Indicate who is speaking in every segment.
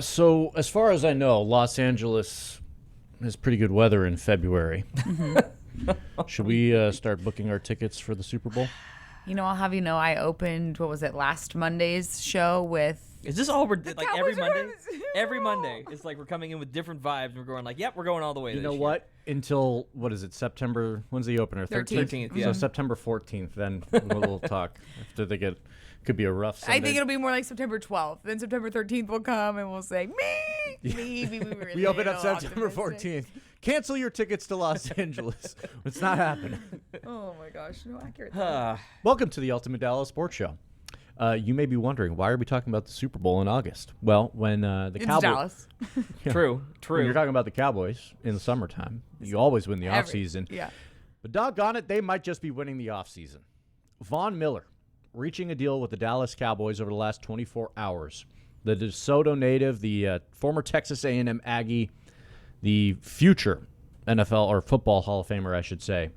Speaker 1: So as far as I know, Los Angeles has pretty good weather in February. Should we start booking our tickets for the Super Bowl?
Speaker 2: I'll have you know, I opened, last Monday's show with...
Speaker 3: Is this all we're like
Speaker 2: Cowboys
Speaker 3: every
Speaker 2: are
Speaker 3: Monday?
Speaker 2: going to-
Speaker 3: Every Monday, it's like we're coming in with different vibes, and we're going like, "Yep, we're going all the way."
Speaker 1: You
Speaker 3: this
Speaker 1: know
Speaker 3: year.
Speaker 1: what? Until, what is it, September? When's the opener?
Speaker 3: 13th, yeah.
Speaker 1: So September 14th, then we'll talk. After they get, could be a rough Sunday.
Speaker 2: I think it'll be more like September 12th. Then September 13th will come and we'll say, me.
Speaker 1: We open up September 14th. Cancel your tickets to Los Angeles. It's not happening.
Speaker 2: Oh my gosh, no accurate.
Speaker 1: Welcome to the Ultimate Dallas Sports Show. You may be wondering, why are we talking about the Super Bowl in August? Well, when the
Speaker 2: It's
Speaker 1: Cowboys...
Speaker 2: Dallas.
Speaker 3: True.
Speaker 1: When you're talking about the Cowboys in the summertime, you always win the offseason.
Speaker 2: Yeah.
Speaker 1: But doggone it, they might just be winning the offseason. Von Miller reaching a deal with the Dallas Cowboys over the last 24 hours. The DeSoto native, the former Texas A&M Aggie, the future NFL or football Hall of Famer, I should say,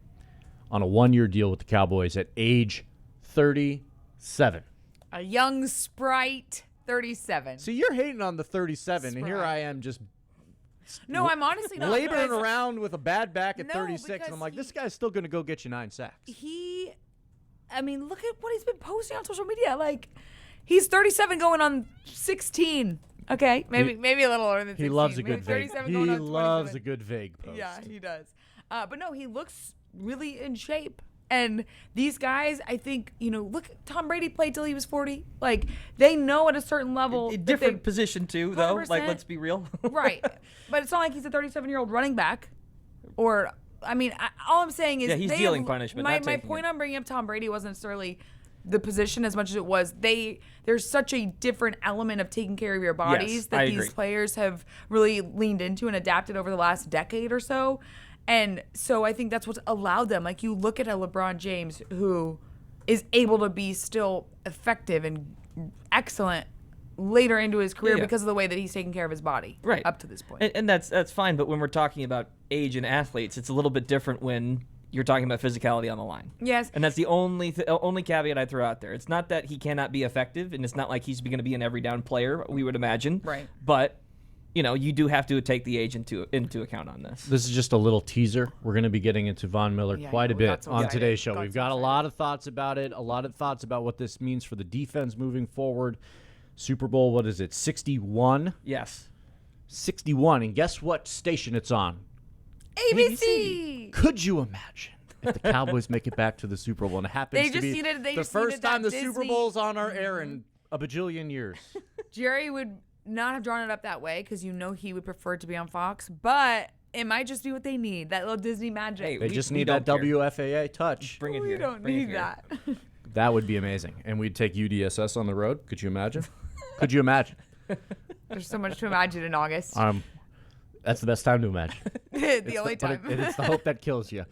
Speaker 1: on a one-year deal with the Cowboys at age 37.
Speaker 2: A young sprite, 37.
Speaker 1: See, you're hating on the 37, and here
Speaker 2: Sprite.
Speaker 1: I am just
Speaker 2: No, I'm honestly not.
Speaker 1: laboring
Speaker 2: because
Speaker 1: around with a bad back at
Speaker 2: No,
Speaker 1: 36,
Speaker 2: because
Speaker 1: and I'm like, this guy's still going to go get you 9 sacks.
Speaker 2: Look at what he's been posting on social media. Like, he's 37 going on 16. Okay, maybe a little older than 16.
Speaker 1: He loves a
Speaker 2: Maybe
Speaker 1: good vague.
Speaker 2: 37
Speaker 1: He
Speaker 2: going on
Speaker 1: loves
Speaker 2: 27.
Speaker 1: a good vague post.
Speaker 2: Yeah, he does. But no, he looks really in shape. And these guys, I think, look, Tom Brady played till he was 40. Like, they know at a certain level.
Speaker 3: A
Speaker 2: that
Speaker 3: different
Speaker 2: they-
Speaker 3: position too, though. Like,
Speaker 2: 100%.
Speaker 3: let's be real.
Speaker 2: Right. But it's not like he's a 37-year-old running back. Or, all I'm saying is...
Speaker 3: Yeah, he's
Speaker 2: they
Speaker 3: dealing
Speaker 2: have-
Speaker 3: punishment,
Speaker 2: My
Speaker 3: not taking
Speaker 2: point
Speaker 3: it.
Speaker 2: on bringing up Tom Brady wasn't necessarily the position as much as it was there's such a different element of taking care of your bodies
Speaker 3: Yes,
Speaker 2: that
Speaker 3: I
Speaker 2: these
Speaker 3: agree.
Speaker 2: players have really leaned into and adapted over the last decade or so. And so I think that's what's allowed them. Like, you look at a LeBron James who is able to be still effective and excellent later into his career
Speaker 3: Yeah.
Speaker 2: because of the way that he's taken care of his body up to this point.
Speaker 3: And that's fine. But when we're talking about age and athletes, it's a little bit different when you're talking about physicality on the line.
Speaker 2: Yes.
Speaker 3: And that's the only caveat I throw out there. It's not that he cannot be effective, and it's not like he's going to be an every down player, we would imagine.
Speaker 2: Right.
Speaker 3: But, you do have to take the age into account on this.
Speaker 1: This is just a little teaser. We're going to be getting into Von Miller
Speaker 2: Yeah,
Speaker 1: quite a
Speaker 2: we got
Speaker 1: bit
Speaker 2: so
Speaker 1: on
Speaker 2: excited.
Speaker 1: today's show.
Speaker 2: Got
Speaker 1: We've
Speaker 2: so
Speaker 1: got a
Speaker 2: excited.
Speaker 1: lot of thoughts about it, a lot of thoughts about what this means for the defense moving forward. Super Bowl, what is it, 61?
Speaker 3: Yes.
Speaker 1: 61. And guess what station it's on?
Speaker 2: ABC.
Speaker 1: Could you imagine if the Cowboys make it back to the Super Bowl and it happens
Speaker 2: They
Speaker 1: to
Speaker 2: just
Speaker 1: be
Speaker 2: needed- they
Speaker 1: the
Speaker 2: just
Speaker 1: first
Speaker 2: needed that
Speaker 1: time the Super
Speaker 2: Disney-
Speaker 1: Bowl's on our air in a bajillion years?
Speaker 2: Jerry would not have drawn it up that way because he would prefer it to be on Fox, but it might just be what they need, that little Disney magic.
Speaker 3: Hey,
Speaker 1: They
Speaker 3: We-
Speaker 1: just
Speaker 3: we
Speaker 1: need that
Speaker 3: don't care.
Speaker 1: WFAA touch.
Speaker 3: Bring it
Speaker 2: we
Speaker 3: here.
Speaker 2: don't
Speaker 3: Bring it
Speaker 2: need
Speaker 3: here.
Speaker 2: that.
Speaker 1: That would be amazing. And we'd take UDSS on the road. Could you imagine? Could you imagine?
Speaker 2: There's so much to imagine in August.
Speaker 1: That's the best time to imagine.
Speaker 2: The only time.
Speaker 1: It's the hope that kills you.